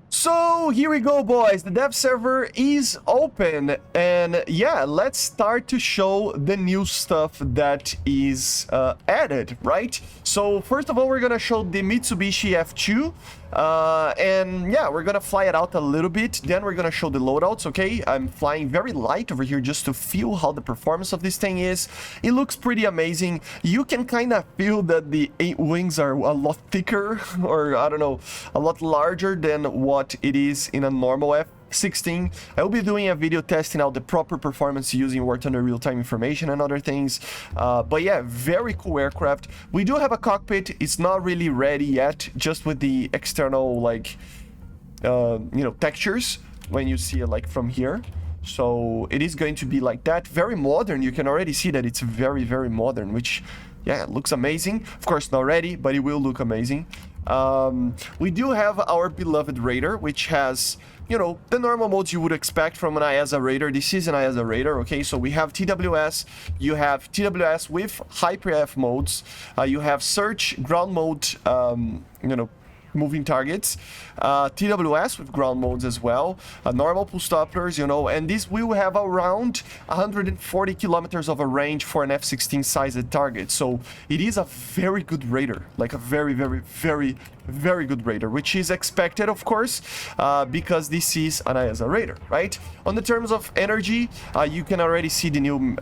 So here we go, boys. The dev server is open, and yeah, let's start to show the new stuff that is added, right? So first of all, we're gonna show the Mitsubishi F2, and yeah, we're gonna fly it out a little bit. Then we're gonna show the loadouts. Okay, I'm flying very light over here just to feel how the performance of this thing is. It looks pretty amazing. You can kind of feel that the 8 wings are a lot thicker, or I don't know, a lot larger than what it is in a normal F16. I will be doing a video testing out the proper performance using War Thunder real-time information and other things. But yeah, very cool aircraft. We do have a cockpit. It's not really ready yet, just with the external, like, textures when you see it like from here. So it is going to be like that. Very modern. You can already see that it's very, very modern, which, yeah, it looks amazing. Of course, not ready, but it will look amazing. We do have our beloved Raider, which has, you know, the normal modes you would expect from an IASA Raider. This is an IASA Raider, okay? So we have TWS, you have TWS with Hyper-F modes, you have search, ground mode, moving targets, TWS with ground modes as well, normal pulse Dopplers, you know, and this will have around 140 kilometers of a range for an F-16 sized target. So it is a very good Raider, like a very, very, very, very good Raider, which is expected, of course, because this is an IASA Raider, right? On the terms of energy, you can already see the new,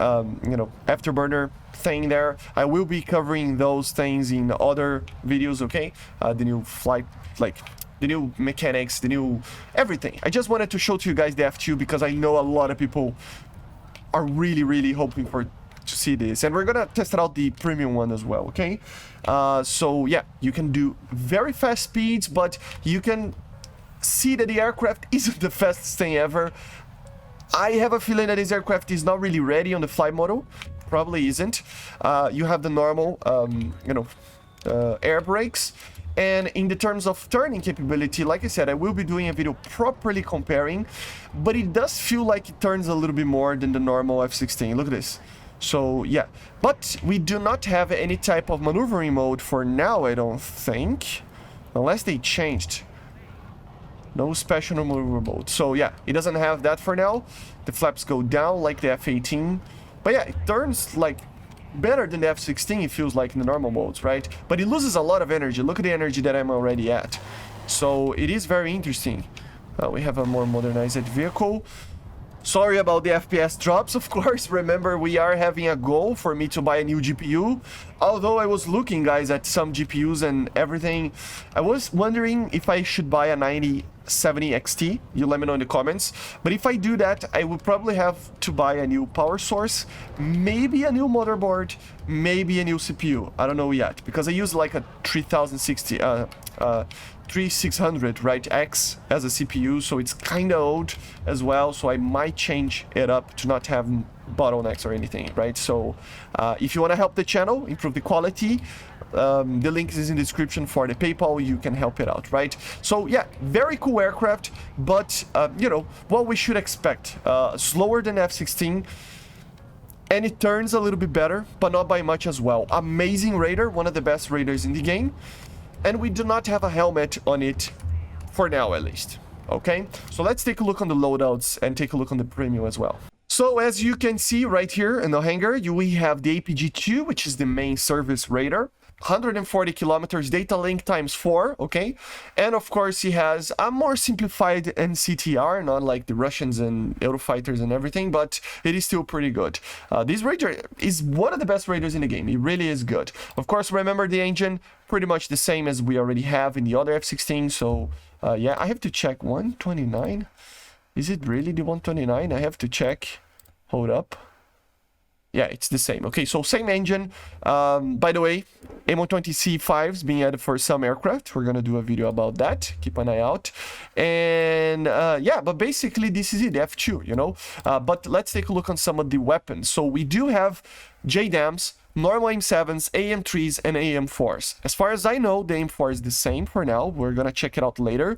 afterburner thing there. I will be covering those things in other videos, okay? The new flight, like the new mechanics, the new everything. I just wanted to show to you guys the F2 because I know a lot of people are really, really hoping to see this, and we're gonna test it out the premium one as well, okay? So yeah, you can do very fast speeds, but you can see that the aircraft isn't the fastest thing ever. I have a feeling that this aircraft is not really ready on the flight model. Probably isn't. You have the normal, air brakes. And in the terms of turning capability, like I said, I will be doing a video properly comparing, but it does feel like it turns a little bit more than the normal F16. Look at this. So yeah, but we do not have any type of maneuvering mode for now, I don't think, unless they changed. No special maneuver mode. So yeah, it doesn't have that for now. The flaps go down like the F18. But yeah, it turns like better than the F16, it feels like in the normal modes, right? But it loses a lot of energy. Look at the energy that I'm already at. So it is very interesting. We have a more modernized vehicle. Sorry about the FPS drops, of course. Remember, we are having a goal for me to buy a new GPU. Although I was looking, guys, at some GPUs and everything, I was wondering if I should buy a 9070 XT. You let me know in the comments. But if I do that, I would probably have to buy a new power source, maybe a new motherboard, maybe a new CPU. I don't know yet, because I use like a 3600, right, X as a CPU, so it's kind of old as well, so I might change it up to not have bottlenecks or anything, right? So if you want to help the channel, improve the quality, the link is in the description for the PayPal. You can help it out, right? So yeah, very cool aircraft, but what we should expect, slower than F16, and it turns a little bit better, but not by much as well. Amazing Raider, one of the best Raiders in the game. And we do not have a helmet on it, for now at least, okay? So let's take a look on the loadouts and take a look on the premium as well. So as you can see right here in the hangar, we have the APG-2, which is the main service Raider. 140 kilometers, data link times 4, okay? And of course, he has a more simplified NCTR, not like the Russians and Eurofighters and everything, but it is still pretty good. This Raider is one of the best Raiders in the game. It really is good. Of course, remember the engine, pretty much the same as we already have in the other F16, so yeah, I have to check 129. Is it really the 129? I have to check. Hold up. Yeah, it's the same. Okay, so same engine. By the way, M120C5s being added for some aircraft. We're gonna do a video about that. Keep an eye out. And yeah, but basically this is it, F2, you know. But let's take a look on some of the weapons. So we do have JDAMs, normal AM7s, AM3s, and AM4s. As far as I know, the AM4 is the same for now. We're gonna check it out later.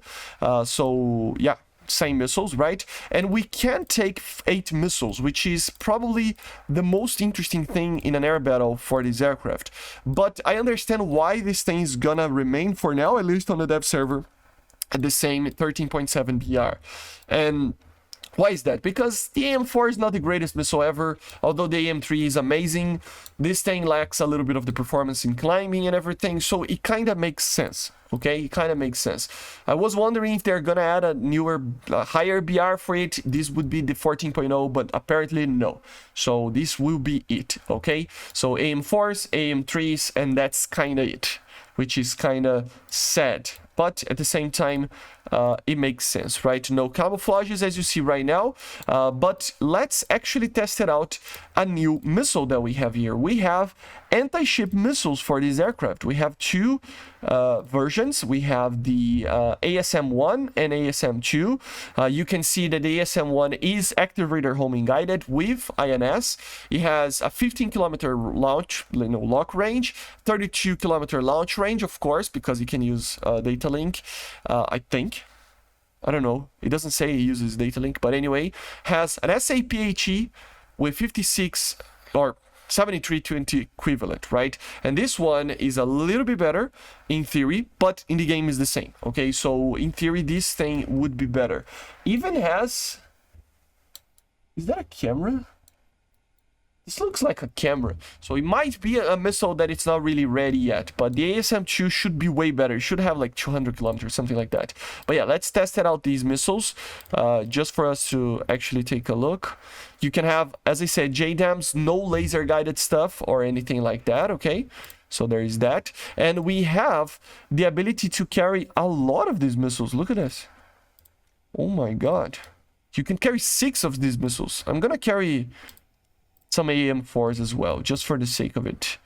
So yeah, same missiles, right? And we can take 8 missiles, which is probably the most interesting thing in an air battle for this aircraft. But I understand why this thing is gonna remain for now, at least on the dev server. at the same 13.7 BR. And why is that? Because the AM4 is not the greatest missile ever, although the AM3 is amazing. This thing lacks a little bit of the performance in climbing and everything, so it kind of makes sense, okay? It kind of makes sense. I was wondering if they're gonna add a newer, higher BR for it. This would be the 14.0, but apparently no. So this will be it, okay? So AM4s, AM3s, and that's kind of it, which is kind of sad. But at the same time, it makes sense, right? No camouflages as you see right now. But let's actually test it out, a new missile that we have here. We have anti-ship missiles for this aircraft. We have two versions. We have the ASM-1 and ASM-2. You can see that the ASM-1 is active radar homing guided with INS. It has a 15-kilometer launch, lock range, 32-kilometer launch range, of course, because you can use data link, I think. I don't know. It doesn't say it uses data link, but anyway, has an SAPHE with 56 or 7320 equivalent, right? And this one is a little bit better in theory, but in the game is the same, okay? So in theory, this thing would be better. Even has... Is that a camera? This looks like a camera. So it might be a missile that it's not really ready yet, but the ASM-2 should be way better. It should have like 200 kilometers, something like that. But yeah, let's test out these missiles just for us to actually take a look. You can have, as I said, JDAMs, no laser guided stuff or anything like that, okay? So there is that. And we have the ability to carry a lot of these missiles. Look at this. Oh my God. You can carry 6 of these missiles. I'm gonna carry some AM4s as well, just for the sake of it.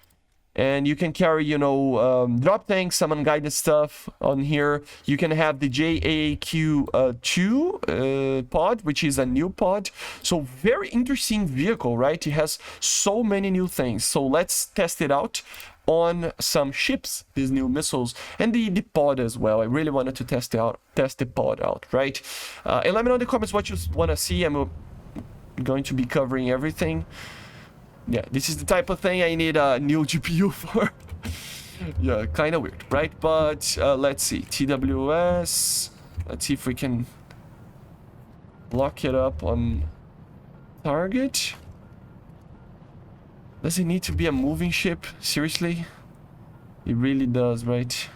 And you can carry, you know, drop tanks, some unguided stuff on here. You can have the JAQ2 pod, which is a new pod. So very interesting vehicle, right? It has so many new things. So let's test it out on some ships, these new missiles, and the pod as well. I really wanted to test the pod out, right? And let me know in the comments what you want to see. I'm going to be covering everything. Yeah, this is the type of thing I need a new GPU for. Yeah, kind of weird, right? But let's see, TWS. Let's see if we can lock it up on target. Does it need to be a moving ship? Seriously? It really does, right?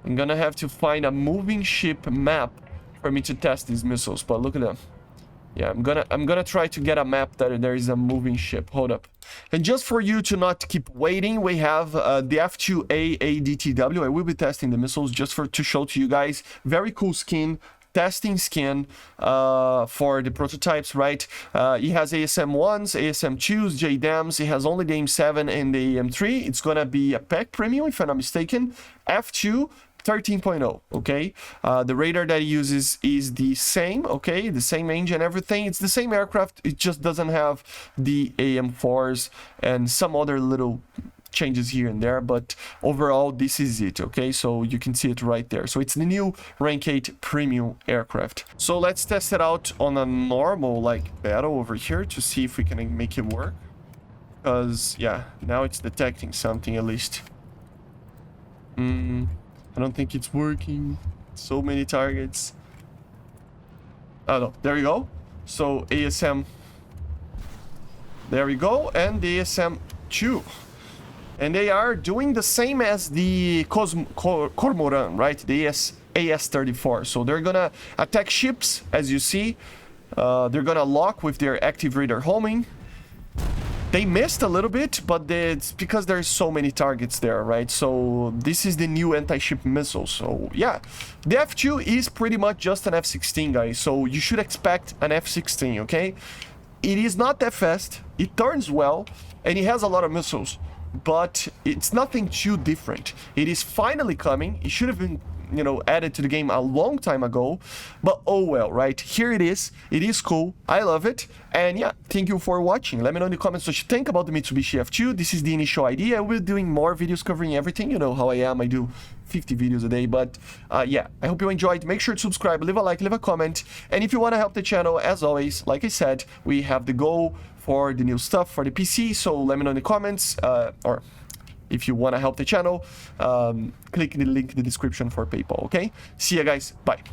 I'm gonna have to find a moving ship map for me to test these missiles, but look at them. Yeah, I'm gonna try to get a map that there is a moving ship. Hold up. And just for you to not keep waiting, we have the F2 ADTW. I will be testing the missiles just to show to you guys. Very cool skin. Testing skin for the prototypes, right? It has ASM-1s, ASM-2s, JDAMs. It has only the AM7 and the AM3. It's gonna be a pack premium, if I'm not mistaken. F2 13.0, okay? The radar that it uses is the same, okay? The same engine, everything. It's the same aircraft. It just doesn't have the AM4s and some other little changes here and there, but overall this is it, okay? So you can see it right there. So it's the new rank 8 premium aircraft. So let's test it out on a normal like battle over here to see if we can make it work, because yeah, now it's detecting something at least. I don't think it's working. So many targets. Oh no, there we go. So ASM, there we go, and the ASM-2. And they are doing the same as the Cormoran, right? The AS-34. So they're gonna attack ships, as you see. They're gonna lock with their active radar homing. They missed a little bit, but it's because there's so many targets there, right? So this is the new anti-ship missile. So yeah, the F2 is pretty much just an F-16, guys. So you should expect an F-16, okay? It is not that fast. It turns well, and it has a lot of missiles. But it's nothing too different. It is finally coming. It should have been, you know, added to the game a long time ago, but oh well, right? Here it is. It is cool. I love it. And yeah, thank you for watching. Let me know in the comments what you think about the Mitsubishi F2. This is the initial idea. We're doing more videos covering everything. You know how I am. I do 50 videos a day, but yeah, I hope you enjoyed. Make sure to subscribe, leave a like, leave a comment, and if you want to help the channel, as always, like I said, we have the goal for the new stuff for the PC, so let me know in the comments, or if you want to help the channel, click the link in the description for PayPal, okay? See ya, guys. Bye.